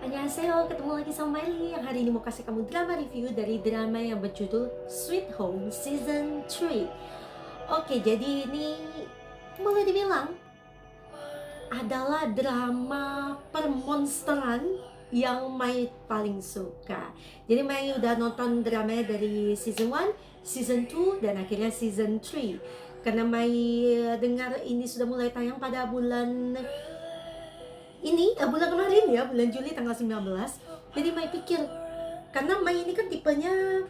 Annyeonghaseyo, ketemu lagi sama Miley yang hari ini mau kasih kamu drama review dari drama yang berjudul Sweet Home Season 3. Oke, jadi ini boleh dibilang adalah drama permonsteran yang Mai paling suka. Jadi Mai udah nonton dramanya dari season 1, season 2, dan akhirnya season 3. Karena Mai dengar ini sudah mulai tayang pada bulan bulan kemarin ya, bulan Juli tanggal 19. Jadi Mai pikir, karena Mai ini kan tipenya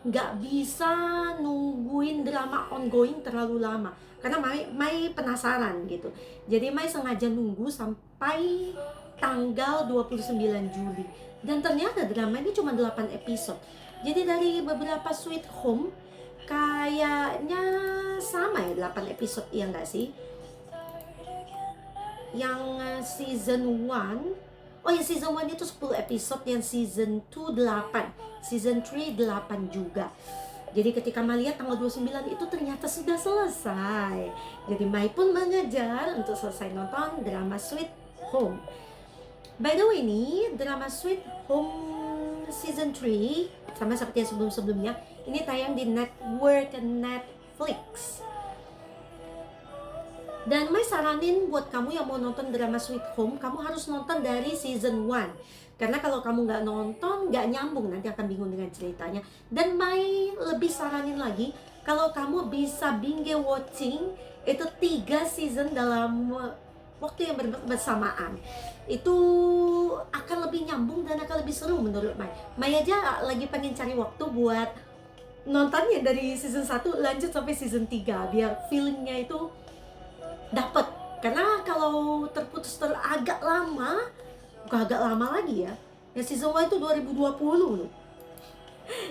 nggak bisa nungguin drama ongoing terlalu lama, karena Mai penasaran gitu. Jadi Mai sengaja nunggu sampai tanggal 29 Juli. Dan ternyata drama ini cuma 8 episode. Jadi dari beberapa Sweet Home kayaknya sama ya, 8 episode, iya nggak sih? Yang season 1, oh ya, season 1 itu 10 episode, yang season 2 8, season 3 8 juga. Jadi ketika Mai lihat tanggal 29 itu ternyata sudah selesai. Jadi Mai pun mengejar untuk selesai nonton drama Sweet Home. By the way, ini drama Sweet Home season 3 sama seperti yang sebelum-sebelumnya, ini tayang di network Netflix. Dan Mai saranin buat kamu yang mau nonton drama Sweet Home, kamu harus nonton dari season 1. Karena kalau kamu nggak nonton, nggak nyambung, nanti akan bingung dengan ceritanya. Dan Mai lebih saranin lagi, kalau kamu bisa binge watching itu 3 season dalam waktu yang bersamaan, itu akan lebih nyambung dan akan lebih seru menurut Mai. Mai aja lagi pengen cari waktu buat nontonnya dari season 1 lanjut sampai season 3, biar feelingnya itu dapat. Karena kalau terputus agak lama, bukan agak lama lagi ya, season 1 itu 2020 loh.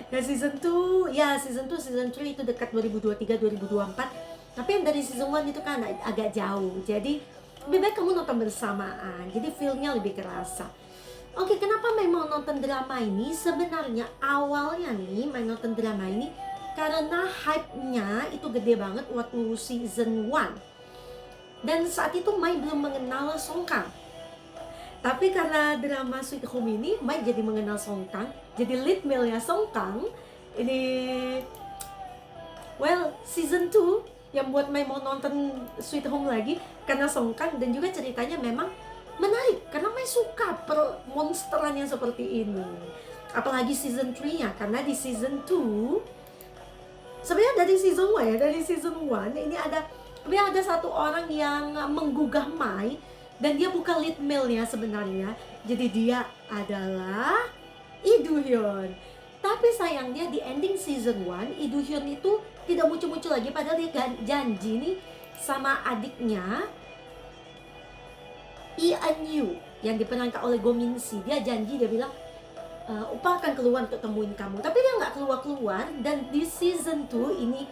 Season 2, season 3 itu dekat 2023, 2024. Tapi yang dari season 1 itu kan agak jauh. Jadi lebih baik kamu nonton bersamaan, jadi feel-nya lebih kerasa. Oke, kenapa Mai mau nonton drama ini? Sebenarnya awalnya nih Mai nonton drama ini karena hype-nya itu gede banget waktu season 1. Dan saat itu Mai belum mengenal Song Kang. Tapi karena drama Sweet Home ini, Mai jadi mengenal Song Kang. Jadi lead male-nya Song Kang ini, season 2 yang buat Mai mau nonton Sweet Home lagi karena Song Kang. Dan juga ceritanya memang menarik, karena Mai suka monsteran yang seperti ini. Apalagi season 3-nya, karena di season 2, sebenarnya dari season 1 ini ada satu orang yang menggugah Mai, dan dia bukan lead male-nya sebenarnya. Jadi dia adalah Lee Do Hyun. Tapi sayangnya di ending season 1, Lee Do Hyun itu tidak muncul-muncul lagi, padahal dia janji nih sama adiknya Lee An Yu yang diperankan oleh Go Min Si. Dia janji, dia bilang Opa akan keluar untuk temuin kamu. Tapi dia nggak keluar-keluar. Dan di season 2 ini,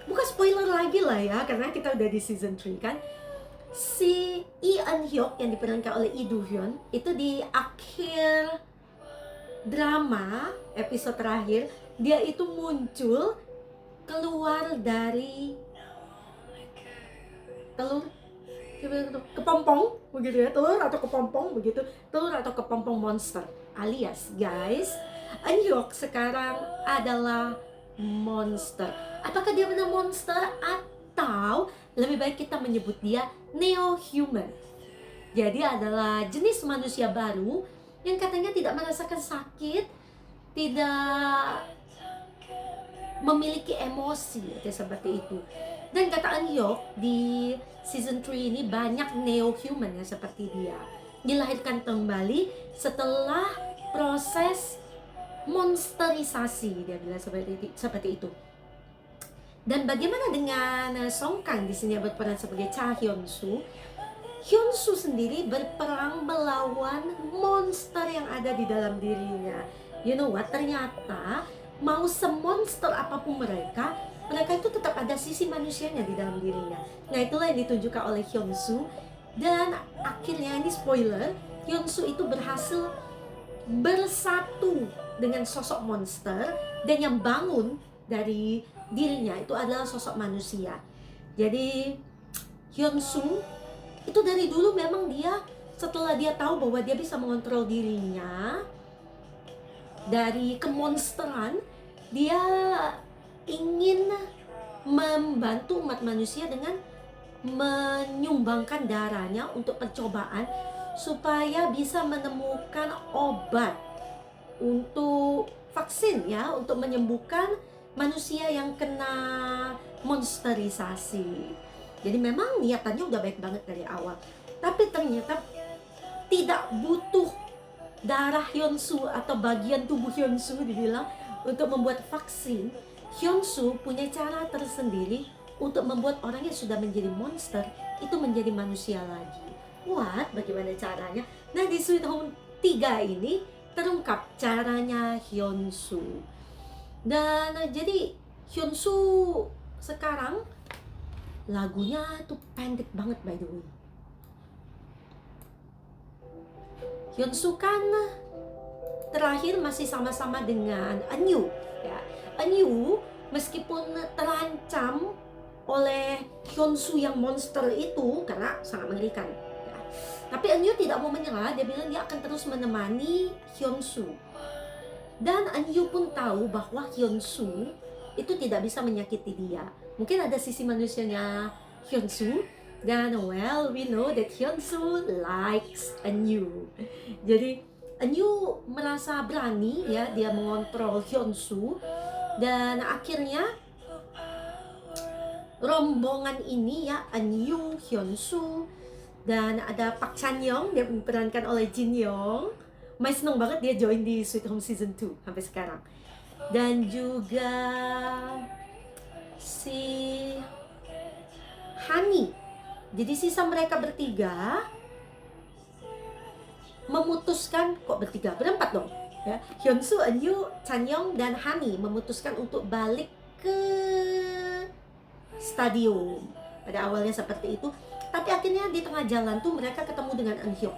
bukan spoiler lagi lah ya, karena kita udah di season 3 kan, si Lee An Hyuk yang diperankan oleh Lee Do Hyun itu di akhir drama episode terakhir, dia itu muncul keluar dari telur kepompong begitu ya, telur atau kepompong monster, alias guys, An Hyuk sekarang adalah monster. Apakah dia benar monster atau lebih baik kita menyebut dia neo-human? Jadi adalah jenis manusia baru yang katanya tidak merasakan sakit, tidak memiliki emosi, seperti itu. Dan kata An Hyuk, di season 3 ini banyak neo-human yang seperti dia, dilahirkan kembali setelah proses monsterisasi, dia bilang seperti itu. Dan bagaimana dengan Song Kang di sini yang berperan sebagai Cha Hyun Soo? Hyun Soo sendiri berperang melawan monster yang ada di dalam dirinya. You know what? Ternyata mau semonster apapun mereka itu tetap ada sisi manusianya di dalam dirinya. Nah, itulah yang ditunjukkan oleh Hyun Soo. Dan akhirnya, ini spoiler, Hyun Soo itu berhasil bersatu dengan sosok monster, dan yang bangun dari dirinya itu adalah sosok manusia. Jadi Hyun Soo itu dari dulu memang dia setelah dia tahu bahwa dia bisa mengontrol dirinya dari kemonsteran, dia ingin membantu umat manusia dengan menyumbangkan darahnya untuk percobaan supaya bisa menemukan obat untuk vaksin ya, untuk menyembuhkan manusia yang kena monsterisasi. Jadi memang niatannya udah baik banget dari awal. Tapi ternyata tidak butuh darah Hyunsu atau bagian tubuh Hyunsu dibilang untuk membuat vaksin. Hyunsu punya cara tersendiri untuk membuat orang yang sudah menjadi monster itu menjadi manusia lagi. What? Bagaimana caranya? Nah, di Sweet Home 3 ini terungkap caranya Hyunsu. Dan jadi Hyunsu sekarang lagunya tuh pendek banget by the way. Hyunsu kan terakhir masih sama-sama dengan Anyu ya. Anyu meskipun terancam oleh Hyunsu yang monster itu karena sangat mengerikan ya. Tapi Anyu tidak mau menyerah, dia bilang dia akan terus menemani Hyunsu. Dan Anyu pun tahu bahwa Hyunsu itu tidak bisa menyakiti dia. Mungkin ada sisi manusianya Hyunsu, dan well, we know that Hyunsu likes Anyu. Jadi Anyu merasa berani ya, dia mengontrol Hyunsu. Dan akhirnya rombongan ini ya, Anyu, Hyunsu, dan ada Park Chan-young, dia diperankan oleh Jin Young. Mai seneng banget dia join di Sweet Home Season 2 sampai sekarang. Dan juga si Hani. Jadi sisa mereka bertiga memutuskan, kok bertiga? Berempat dong ya. Hyunsu, Anyu, Chan-young, dan Hani memutuskan untuk balik ke stadium. Pada awalnya seperti itu, tapi akhirnya di tengah jalan tuh mereka ketemu dengan An-hyuk.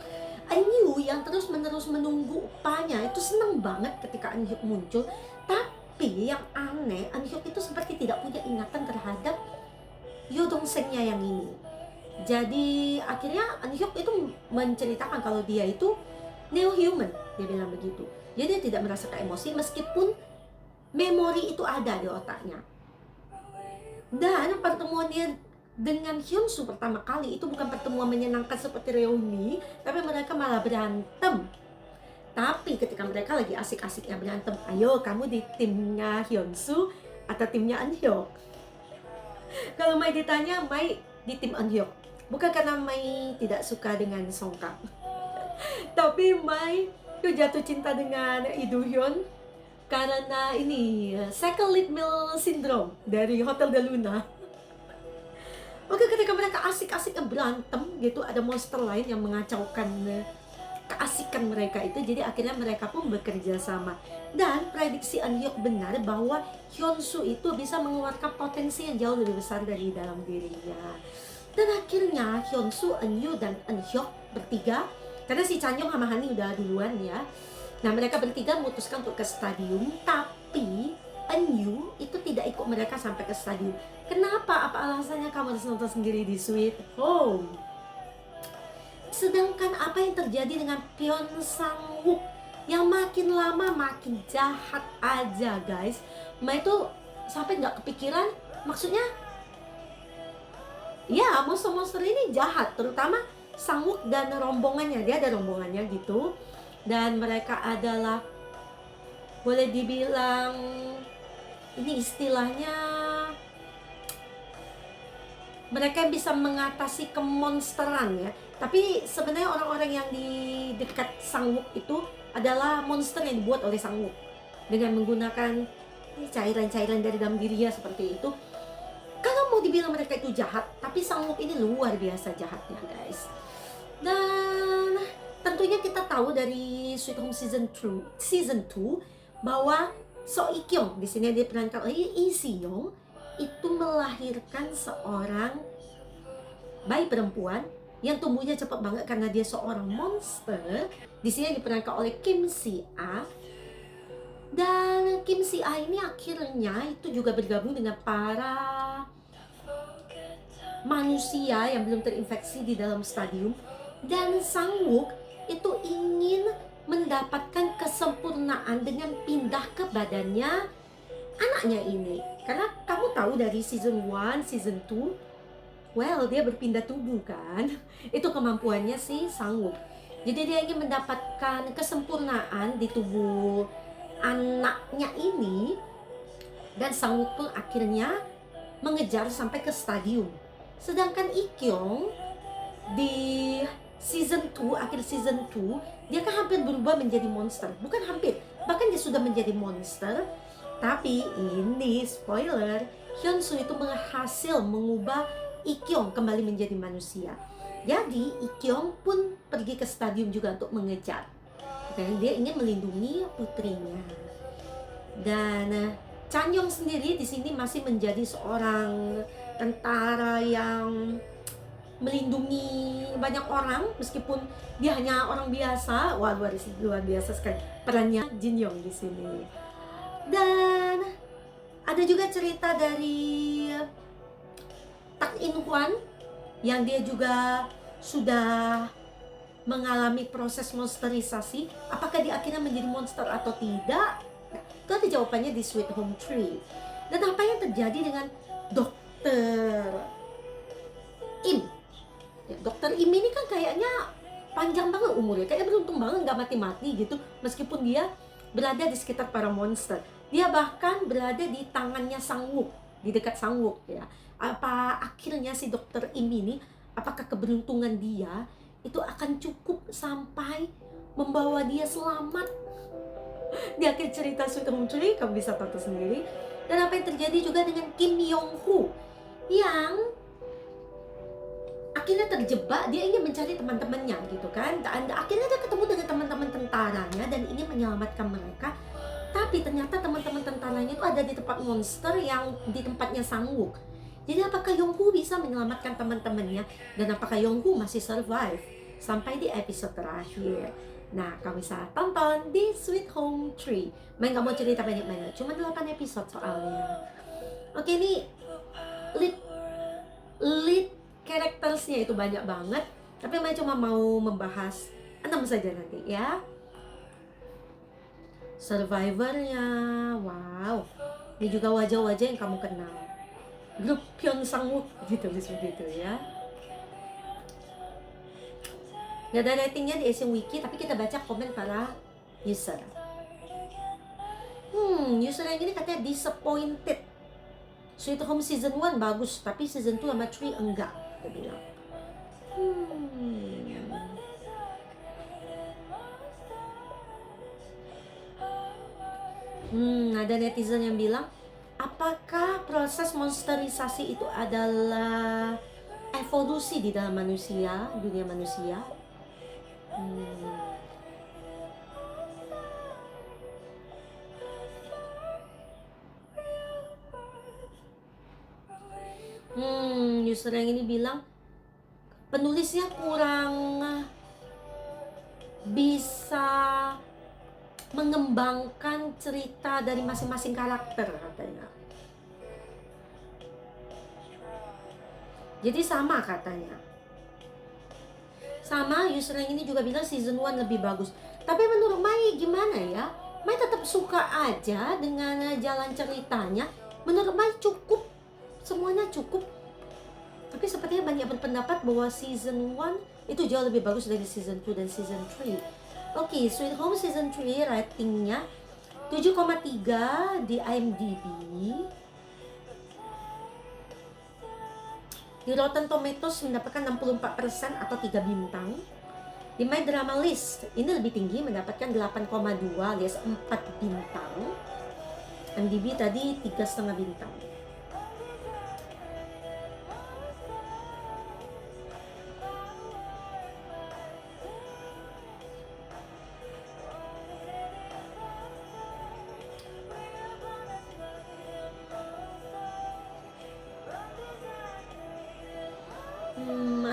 Anyu yang terus-menerus menunggu upahnya itu seneng banget ketika An-hyuk muncul. Tapi yang aneh, An-hyuk itu seperti tidak punya ingatan terhadap Yo Dong-sengnya yang ini. Jadi akhirnya An-hyuk itu menceritakan kalau dia itu neo-human, dia bilang begitu. Jadi dia tidak merasakan emosi meskipun memori itu ada di otaknya. Dan pertemuan dia dengan Hyunsu pertama kali itu bukan pertemuan menyenangkan seperti reuni, tapi mereka malah berantem. Tapi ketika mereka lagi asik-asiknya berantem, ayo kamu di timnya Hyunsu atau timnya An-hyuk? Kalau Mai ditanya, Mai di tim An-hyuk. Bukan karena Mai tidak suka dengan Song Kang, tapi Mai tuh jatuh cinta dengan Lee Do Hyun karena ini second lead male syndrome dari Hotel de Luna. Oke, ketika mereka asik-asiknya berantem gitu, ada monster lain yang mengacaukan keasikan mereka itu. Jadi akhirnya mereka pun bekerja sama. Dan prediksi An-hyuk benar bahwa Hyunsu itu bisa mengeluarkan potensi yang jauh lebih besar dari dalam dirinya. Dan akhirnya Hyunsu, Anyu, dan An-hyuk bertiga, karena si Chan-young sama Hani udah duluan ya. Nah, mereka bertiga memutuskan untuk ke stadium, tapi Anyu itu tidak ikut mereka sampai ke stadium. Kenapa? Apa alasannya? Kamu harus nonton sendiri di Sweet Home. Sedangkan apa yang terjadi dengan Pyeon Sang-wook yang makin lama makin jahat aja guys. Mai itu sampai nggak kepikiran, maksudnya ya monster-monster ini jahat, terutama Sang-wook dan rombongannya. Dia ada rombongannya gitu, dan mereka adalah boleh dibilang ini istilahnya mereka bisa mengatasi kemonsteran ya. Tapi sebenarnya orang-orang yang di dekat Sang-wook itu adalah monster yang dibuat oleh Sang-wook dengan menggunakan cairan-cairan dari dalam dirinya seperti itu. Kalau mau dibilang mereka itu jahat, tapi Sang-wook ini luar biasa jahatnya guys. Dan tentunya kita tahu dari Sweet Home Season 2 bahwa So Ik-kyung di sini diperankan oleh Lee Si-young itu melahirkan seorang bayi perempuan yang tumbuhnya cepat banget karena dia seorang monster. Di sini diperankan oleh Kim Si-ah. Dan Kim Si-ah ini akhirnya itu juga bergabung dengan para manusia yang belum terinfeksi di dalam stadium. Dan Sang-wook itu ingin mendapatkan kesempurnaan dengan pindah ke badannya anaknya ini. Karena kamu tahu dari season 1, season 2, well, dia berpindah tubuh kan. Itu kemampuannya si Sang-wook. Jadi dia ingin mendapatkan kesempurnaan di tubuh anaknya ini. Dan Sang-wook pun akhirnya mengejar sampai ke stadium. Sedangkan Ik-kyung di season 2, akhir season 2, dia kan hampir berubah menjadi monster. Bukan hampir, bahkan dia sudah menjadi monster. Tapi ini spoiler, Hyunsoo itu berhasil mengubah Ik-kyung kembali menjadi manusia. Jadi Ik-kyung pun pergi ke stadium juga untuk mengejar. Karena dia ingin melindungi putrinya. Dan Chanyeong sendiri di sini masih menjadi seorang tentara yang melindungi banyak orang meskipun dia hanya orang biasa. Wah, luar biasa sekali perannya Jin Young di sini. Dan ada juga cerita dari Tak In Hwan yang dia juga sudah mengalami proses monsterisasi. Apakah dia akhirnya menjadi monster atau tidak? Itu ada jawabannya di Sweet Home 3. Dan apa yang terjadi dengan Dokter Im? Ya, Dokter Im ini kan kayaknya panjang banget umurnya, kayaknya beruntung banget nggak mati-mati gitu, meskipun dia berada di sekitar para monster. Dia bahkan berada di tangannya Sang-wook, di dekat Sang-wook ya. Apa akhirnya si Dokter Im ini, apakah keberuntungan dia itu akan cukup sampai membawa dia selamat? Di akhir cerita Sweet Home 3 kamu bisa tonton sendiri. Dan apa yang terjadi juga dengan Kim Yong-hoo yang akhirnya terjebak, dia ingin mencari teman-temannya gitu kan. Dan akhirnya dia ketemu dengan teman-teman tentaranya dan ingin menyelamatkan mereka. Tapi ternyata teman-teman tentaranya itu ada di tempat monster yang di tempatnya Sang-wook. Jadi apakah Yong-hoo bisa menyelamatkan teman-temannya, dan apakah Yong-hoo masih survive sampai di episode terakhir? Nah, kamu bisa tonton di Sweet Home 3. Main gak mau cerita banyak-banyak, cuma 8 episode soalnya. Oke, ini lead charactersnya itu banyak banget, tapi Main cuma mau membahas 6 saja nanti ya. Survivornya, wow, ini juga wajah-wajah yang kamu kenal. Grup Pyeong Sang-wook ditulis begitu ya. Gak ada ratingnya di Asian Wiki, tapi kita baca komen para user. User yang ini katanya disappointed. Sweet Home season 1 bagus, tapi season 2 sama 3 enggak, dia bilang. Ada netizen yang bilang, apakah proses monsterisasi itu adalah evolusi di dalam manusia, dunia manusia? User yang ini bilang penulisnya kurang bisa mengembangkan cerita dari masing-masing karakter katanya. Jadi sama katanya. Sama, user yang ini juga bilang season 1 lebih bagus. Tapi menurut Mai gimana ya? Mai tetap suka aja dengan jalan ceritanya. Menurut Mai cukup, semuanya cukup. Tapi sepertinya banyak berpendapat bahwa season 1 itu jauh lebih bagus dari season 2 dan season 3. Oke, Sweet Home season 3 ratingnya 7,3 di IMDb. Di Rotten Tomatoes mendapatkan 64% atau 3 bintang. Di My Drama List ini lebih tinggi, mendapatkan 8,2 alias 4 bintang. IMDb tadi 3,5 bintang.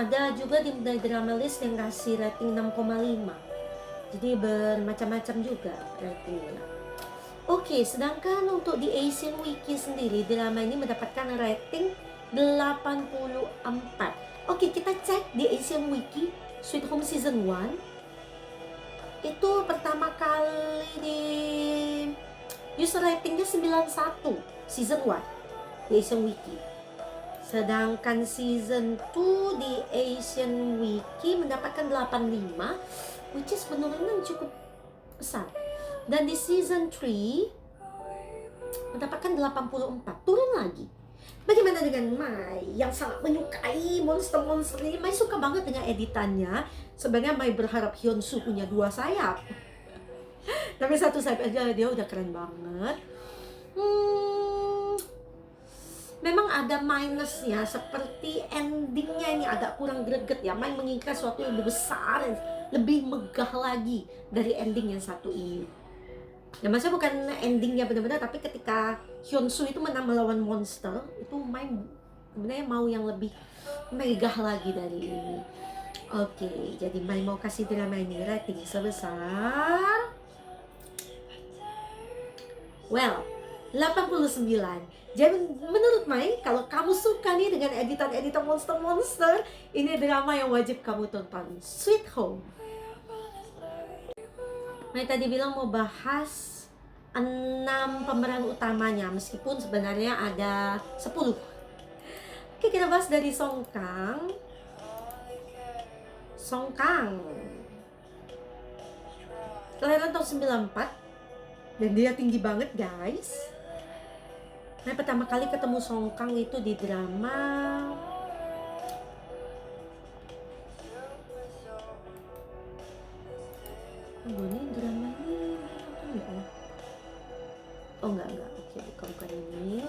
Ada juga di drama list yang kasih rating 6,5. Jadi bermacam-macam juga ratingnya. Oke, sedangkan untuk di Asian Wiki sendiri, drama ini mendapatkan rating 84. Oke, kita cek di Asian Wiki Sweet Home Season 1 itu pertama kali di user ratingnya 91 Season 1 di Asian Wiki. Sedangkan Season 2 di Asian Wiki mendapatkan 85, which is penurunan cukup besar. Dan di Season 3 mendapatkan 84, turun lagi. Bagaimana dengan Mai yang sangat menyukai monster-monster ini? Mai suka banget dengan editannya. Sebenarnya Mai berharap Hyunsu punya 2 sayap. Tapi 1 sayap aja dia udah keren banget. Memang ada minusnya, seperti endingnya ini agak kurang greget ya. Mai menginginkan sesuatu yang lebih besar, lebih megah lagi dari ending yang satu ini. Ya maksudnya bukan endingnya benar-benar, tapi ketika Hyunsu itu menang melawan monster, itu Mai sebenarnya mau yang lebih megah lagi dari ini. Oke, jadi Mai mau kasih drama ini rating sebesar 89. Jadi menurut Mai, kalau kamu suka nih dengan editan-editan monster-monster, ini drama yang wajib kamu tonton, Sweet Home. Mai tadi bilang mau bahas 6 pemeran utamanya, meskipun sebenarnya ada 10. Oke, kita bahas dari Song Kang. Song Kang kelahiran tahun 94 dan dia tinggi banget, guys. Nah, pertama kali ketemu Song Kang itu di drama ini drama ini enggak. Oke, bukan ini.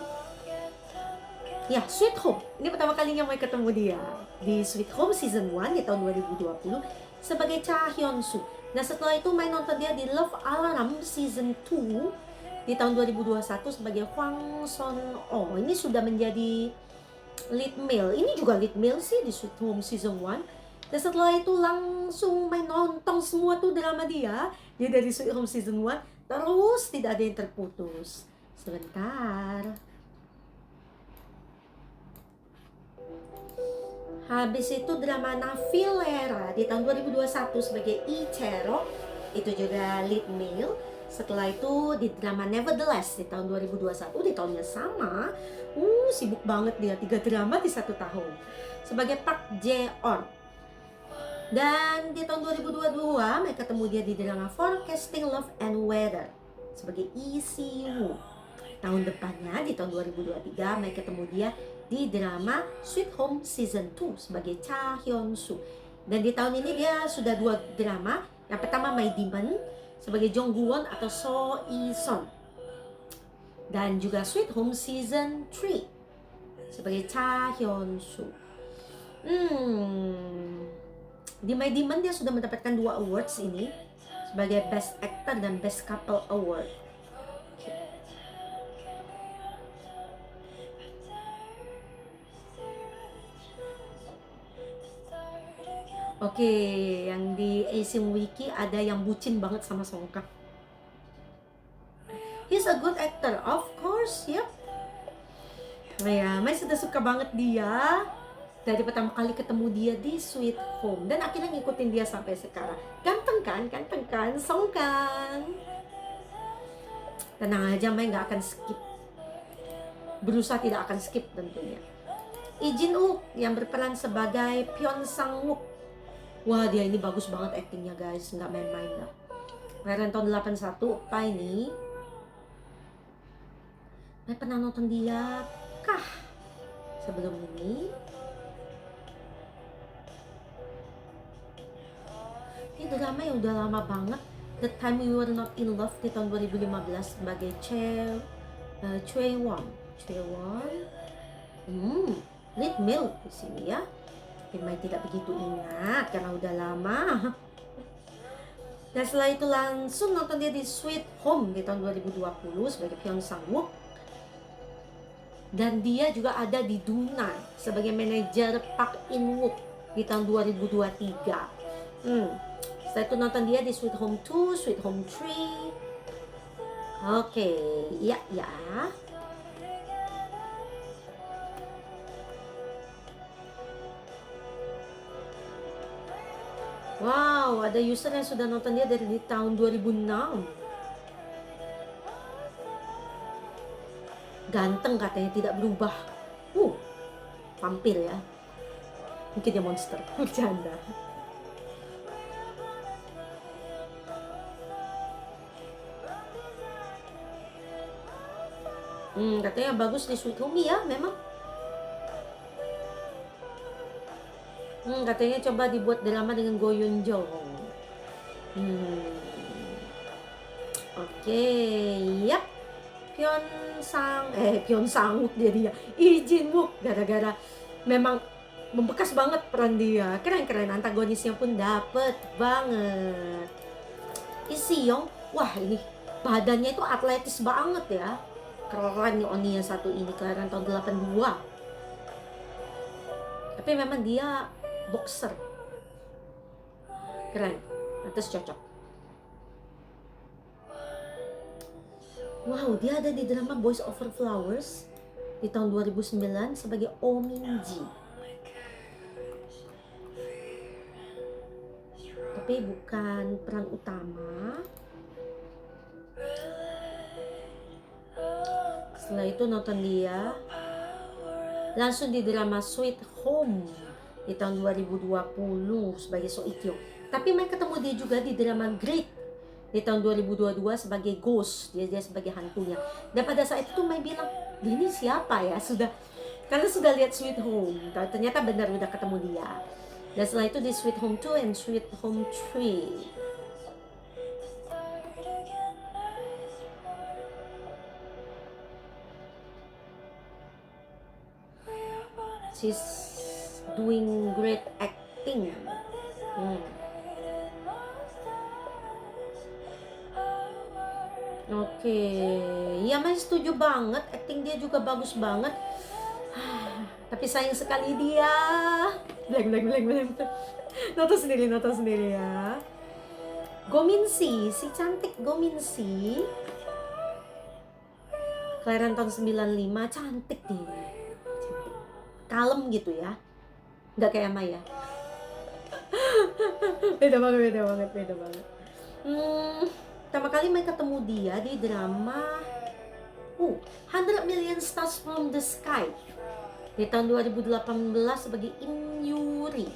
Ya, Sweet Home. Ini pertama kalinya Mai ketemu dia di Sweet Home Season 1 di tahun 2020 sebagai Cha Hyun-soo. Nah, setelah itu Mai nonton dia di Love Alarm Season 2 di tahun 2021 sebagai Hwang Son-oh. Ini sudah menjadi lead male. Ini juga lead male sih di Sweet Home Season 1. Dan setelah itu langsung Mai nonton semua tuh drama dia. Dia dari Sweet Home Season 1 terus tidak ada yang terputus. Sebentar. Habis itu drama Navilera di tahun 2021 sebagai Lee Chae-rok, itu juga lead male. Setelah itu di drama Nevertheless di tahun 2021, di tahun yang sama, sibuk banget dia, 3 drama di 1 tahun sebagai Park Jae-on. Dan di tahun 2022 mereka ketemu dia di drama Forecasting Love and Weather sebagai Lee Si-woo. Tahun depannya di tahun 2023 mereka ketemu dia di drama Sweet Home Season 2 sebagai Cha Hyun-soo. Dan di tahun ini dia sudah 2 drama. Yang pertama My Demon sebagai Jong Gu-won atau So I-son. Dan juga Sweet Home Season 3 sebagai Cha Hyun-soo. Di My Demon dia sudah mendapatkan 2 awards ini sebagai Best Actor dan Best Couple Award. Oke, yang di Asian Wiki ada yang bucin banget sama Song Kang. He's a good actor, of course, yep. Nah ya, Mai sudah suka banget dia dari pertama kali ketemu dia di Sweet Home dan akhirnya ngikutin dia sampai sekarang. Ganteng kan, Song Kang. Tenang aja, Mai nggak akan skip. Berusaha tidak akan skip tentunya. Lee Jin-wook yang berperan sebagai Pyeon Sang-wook. Wah, dia ini bagus banget aktingnya, guys, nggak main-main lah. Kelahiran tahun 81, apa ini? Mai pernah nonton dia kah sebelum ini? Ini drama yang udah lama banget. The Time We Were Not In Love di tahun 2015 sebagai Choi-won. Lead male di sini ya. Mai tidak begitu ingat karena udah lama. Dan setelah itu langsung nonton dia di Sweet Home di tahun 2020 sebagai Pyeon Sang-wook. Dan dia juga ada di Duna sebagai manajer Park In-wook di tahun 2023. Setelah itu nonton dia di Sweet Home 2, Sweet Home 3. Oke, ya. Wow, ada user yang sudah nonton dia dari tahun 2006. Ganteng katanya, tidak berubah. Vampir ya. Mungkin dia monster. Bercanda. Katanya bagus di Sweet Home ya, memang. Katanya coba dibuat drama dengan Go Yoon Jong. Oke, yap. Pyeon Sang-wook dia Lee Jin-wook, gara-gara memang membekas banget peran dia. Keren-keren, antagonisnya pun dapet banget. Lee Si-young, wah ini badannya itu atletis banget ya. Keren nih Oni yang satu ini, kelahiran tahun 82. Tapi memang dia boxer. Keren, atas cocok. Wow, dia ada di drama Boys Over Flowers di tahun 2009 sebagai Oh Min-ji. Tapi bukan peran utama. Setelah itu nonton dia langsung di drama Sweet Home di tahun 2020 sebagai So Ik-yo. Tapi main ketemu dia juga di drama Great di tahun 2022 sebagai ghost, dia sebagai hantunya. Dan pada saat itu Mai bilang, ini siapa ya? Karena sudah lihat Sweet Home, ternyata benar udah ketemu dia. Dan setelah itu di Sweet Home 2 and Sweet Home 3. She's doing great acting. Oke, ya Mai setuju banget, acting dia juga bagus banget. Tapi sayang sekali dia blank. Nonton sendiri ya. Go Min-si, si cantik Go Min-si, kelahiran tahun 95, cantik dia. Kalem gitu ya, nggak kayak Maya. beda banget. Pertama kali Mai ketemu dia di drama 100 Million Stars from the Sky di tahun 2018 sebagai Im Yuri.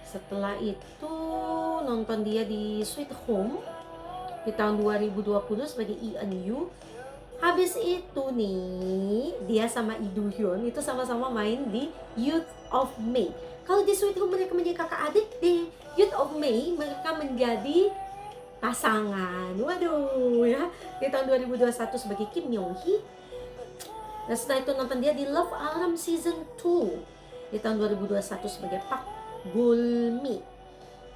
Setelah itu nonton dia di Sweet Home di tahun 2020 sebagai Lee Eun Yu. Habis itu nih dia sama Lee Do Hyun itu sama-sama main di Youth of May. Kalau di Sweet Home mereka menjadi kakak adik, di Youth of May mereka menjadi pasangan. Waduh ya, di tahun 2021 sebagai Kim Yong Hee. Dan setelah itu nonton dia di Love Alarm Season 2 di tahun 2021 sebagai Park Gul-mi.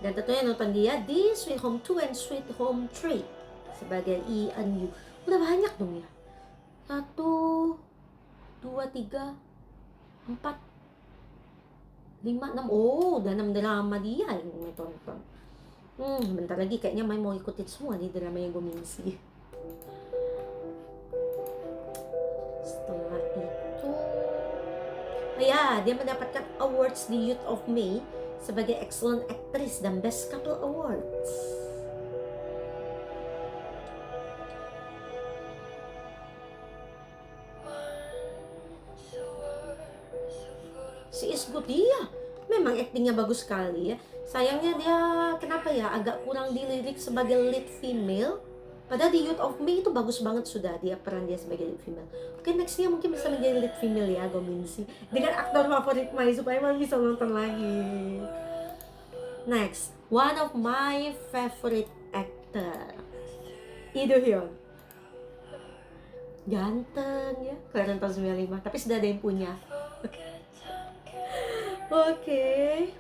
Dan tentunya nonton dia di Sweet Home 2 and Sweet Home 3 sebagai Lee Eun Yu. Udah banyak dong ya, 1, 2, 3, 4, 5, 6. Udah 6 drama dia yang nonton. Bentar lagi kayaknya Mai mau ikutin semua nih drama yang gue misi. Setelah itu dia mendapatkan awards di Youth of May sebagai Excellent Actress dan Best Couple Awards. Si is good dia, memang aktingnya bagus sekali ya. Sayangnya dia kenapa ya agak kurang dilirik sebagai lead female. Padahal di Youth of May itu bagus banget sudah dia peran dia sebagai lead female. Oke, nextnya mungkin bisa menjadi lead female ya Go Min-si dengan aktor favorit Mai supaya Mai bisa nonton lagi. Next, one of my favorite actor, Lee Do Hyun. Ganteng ya, kelahiran tahun 95, tapi sudah ada yang punya. Oke.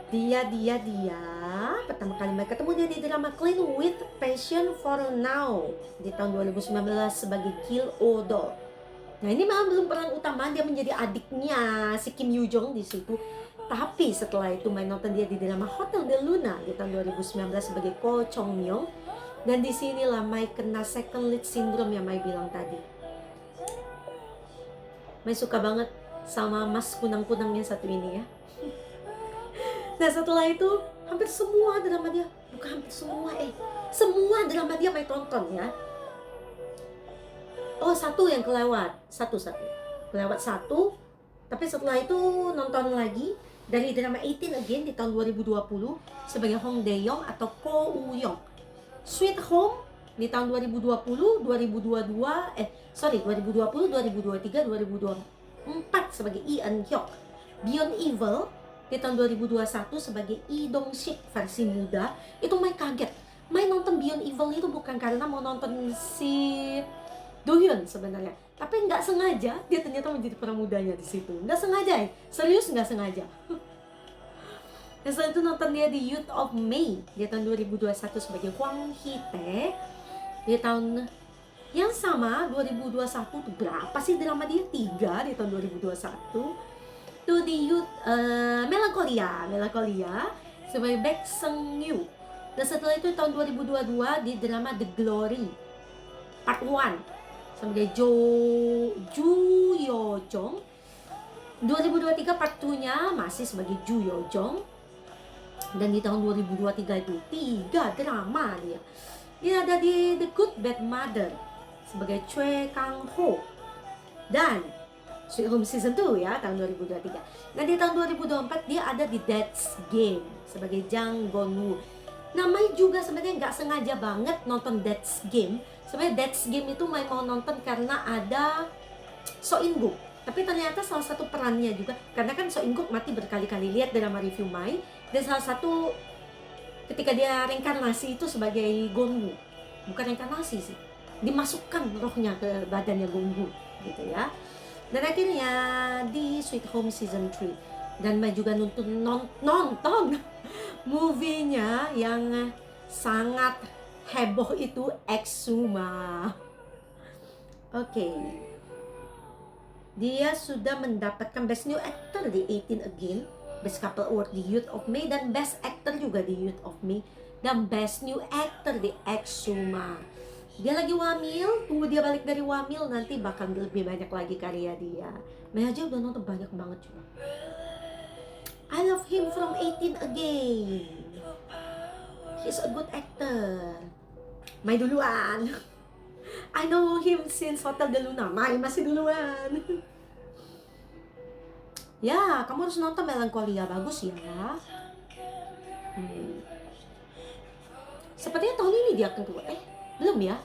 Dia pertama kali mereka ketemu dia di drama Clean with Passion for Now di tahun 2019 sebagai Gil Odo. Nah ini memang belum peran utama, dia menjadi adiknya si Kim Yoo Jong di situ. Tapi setelah itu main nonton dia di drama Hotel de Luna di tahun 2019 sebagai Ko Chong Myung. Dan disinilah Mai kena second lead syndrome yang Mai bilang tadi. Mai suka banget sama mas kunang-kunangnya satu ini ya. Nah setelah itu hampir semua drama dia, bukan hampir semua, semua drama dia Mai tonton ya. Oh satu yang kelewat, kelewat satu. Tapi setelah itu nonton lagi dari drama 18 Again di tahun 2020 sebagai Hong Dae-yong atau Ko Woo-young. Sweet Home di tahun 2020, 2022, 2020, 2023, 2024 sebagai Lee Eun-hyuk. Beyond Evil di tahun 2021 sebagai Lee Dong-sik versi muda. Itu Mai kaget. Mai nonton Beyond Evil itu bukan karena mau nonton si Do-hyun sebenarnya, tapi nggak sengaja dia ternyata menjadi pramudanya di situ. Nggak sengaja, serius nggak sengaja. Dan setelah itu nonton dia di Youth of May di tahun 2021 sebagai Hwang Hee-tae. Di tahun yang sama 2021 tuh berapa sih drama dia? 3 di tahun 2021 tuh di Youth Melancholia sebagai Baek Seung-yu. Dan setelah itu tahun 2022 di drama The Glory Part 1 sebagai Ju Yo Jong. 2023 part 2-nya masih sebagai Ju Yo Jong. Dan di tahun 2023 itu 3 drama dia. Dia ada di The Good Bad Mother sebagai Choi Kang Ho. Dan Sweet Home Season 2 ya tahun 2023. Dan di tahun 2024 dia ada di Death's Game sebagai Jang Gon Woo. Namanya juga sebenarnya nggak sengaja banget nonton Death's Game. Sebenarnya Death's Game itu Mai mau nonton karena ada So In-guk. Tapi ternyata salah satu perannya juga, karena kan So In-guk mati berkali-kali, lihat dalam review Mai. Dan salah satu ketika dia reinkarnasi itu sebagai Gon Woo. Bukan reinkarnasi sih, dimasukkan rohnya ke badannya Gon Woo gitu ya. Dan akhirnya di Sweet Home Season 3. Dan Mai juga nonton movie-nya yang sangat heboh itu, Exuma. Oke. Dia sudah mendapatkan Best New Actor di 18 Again, Best Couple Award di Youth of May, dan Best Actor juga di Youth of May, dan Best New Actor di Exuma. Dia lagi wamil, tunggu dia balik dari wamil, nanti bakal lebih banyak lagi karya dia. May aja udah nonton banyak banget juga. I love him from 18 Again. He's a good actor. Mai duluan. I know him since Hotel de Luna. Mai masih duluan. Ya, kamu harus nonton Melancholia, bagus ya. Sepertinya tahun ini dia akan keluar. Belum ya?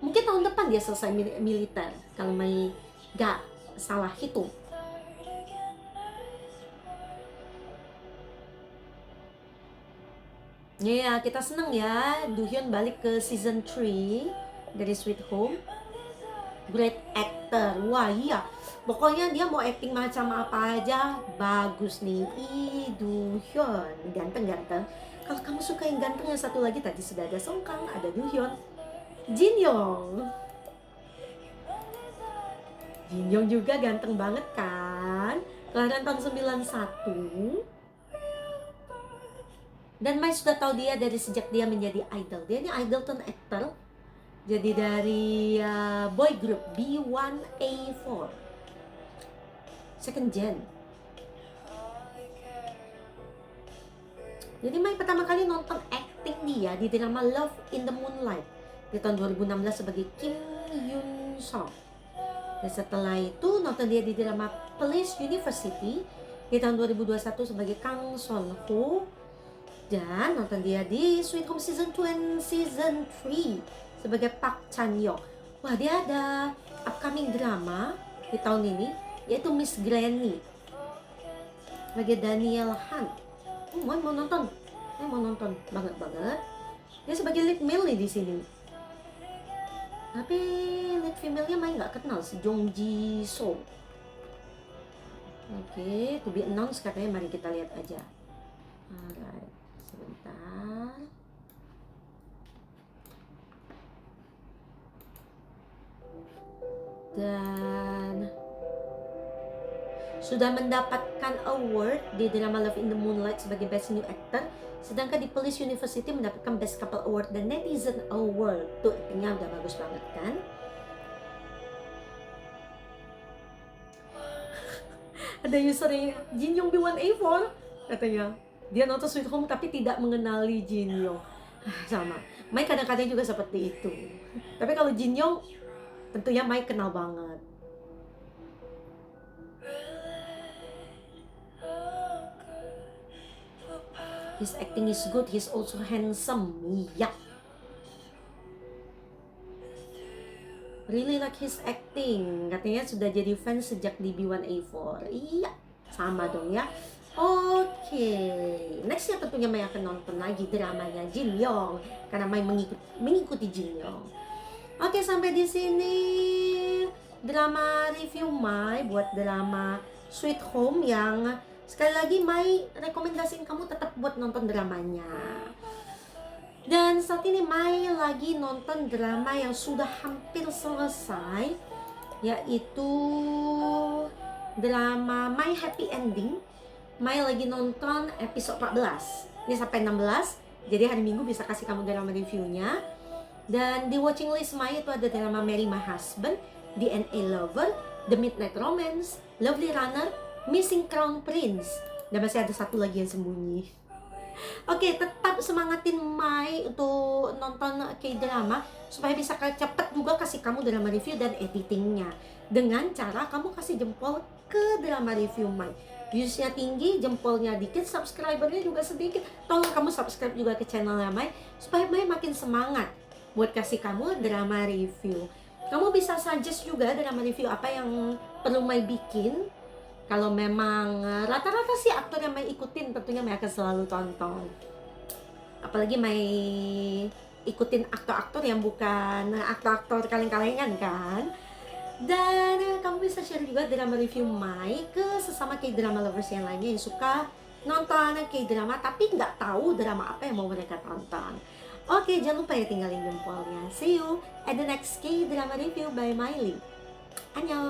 Mungkin tahun depan dia selesai militer. Kalau Mai gak salah hitung. Ya, kita seneng ya Do-hyun balik ke season 3 dari Sweet Home. Great actor. Wah iya, pokoknya dia mau acting macam apa aja bagus nih. Do-hyun ganteng-ganteng. Kalau kamu suka yang ganteng, yang satu lagi tadi sudah ada Song Kang, ada Do-hyun. Jin Young juga ganteng banget kan, kelahiran tahun 91. Dan Mai sudah tahu dia dari sejak dia menjadi idol. Dia ini idol turn actor. Jadi dari boy group B1A4, second gen. Jadi Mai pertama kali nonton acting dia di drama Love in the Moonlight di tahun 2016 sebagai Kim Yoon Song. Dan setelah itu nonton dia di drama Police University di tahun 2021 sebagai Kang Son Ho. Dan nonton dia di Sweet Home Season 2 and Season 3 sebagai Park Chan Yok. Wah, dia ada upcoming drama di tahun ini, yaitu Miss Granny sebagai Daniel Han. Mau nonton banget. Dia sebagai lead male nih di sini. Tapi lead female-nya Mai nggak kenal, si Jong Ji So. Oke, to be announced katanya, mari kita lihat aja. Alright. Sebentar. Dan sudah mendapatkan award di drama Love in the Moonlight sebagai Best New Actor, sedangkan di Police University mendapatkan Best Couple Award dan Netizen Award. Tuh, actingnya udah bagus banget kan. Ada user yang Jin Young B1A4 katanya, Dia nonton Sweet Home tapi tidak mengenali Jin Young. Sama, Mai kadang-kadang juga seperti itu. Tapi kalau Jin Young, tentunya Mai kenal banget. His acting is good, he's also handsome. Iya. Really like his acting. Katanya sudah jadi fans sejak di B1A4. Iya, sama dong ya. Oke, nextnya tentunya Mai akan nonton lagi dramanya Jin Young karena Mai mengikuti Jin Young. Oke, sampai di sini drama review Mai buat drama Sweet Home yang sekali lagi Mai rekomendasiin kamu tetap buat nonton dramanya. Dan saat ini Mai lagi nonton drama yang sudah hampir selesai, yaitu drama My Happy Ending. Mai lagi nonton episode 14. Ini sampai 16. Jadi hari Minggu bisa kasih kamu drama reviewnya. Dan di watching list Mai itu ada drama Marry My Husband, DNA Lover, The Midnight Romance, Lovely Runner, Missing Crown Prince. Dan masih ada satu lagi yang sembunyi. Oke, tetap semangatin Mai untuk nonton K-drama supaya bisa cepet juga kasih kamu drama review dan editingnya. Dengan cara kamu kasih jempol ke drama review Mai. Viewsnya tinggi, jempolnya dikit, subscribernya juga sedikit. Tolong kamu subscribe juga ke channelnya Mai supaya Mai makin semangat buat kasih kamu drama review. Kamu bisa suggest juga drama review apa yang perlu Mai bikin. Kalau memang rata-rata sih aktor yang Mai ikutin, tentunya Mai akan selalu tonton. Apalagi Mai ikutin aktor-aktor yang bukan aktor-aktor kaleng-kalengan kan. Dan kamu bisa share juga drama review Mai ke sesama K-drama lovers yang lainnya yang suka nonton K-drama tapi nggak tahu drama apa yang mau mereka tonton. Oke, jangan lupa ya tinggalin jempolnya. See you at the next K-drama review by Miley. Annyeong!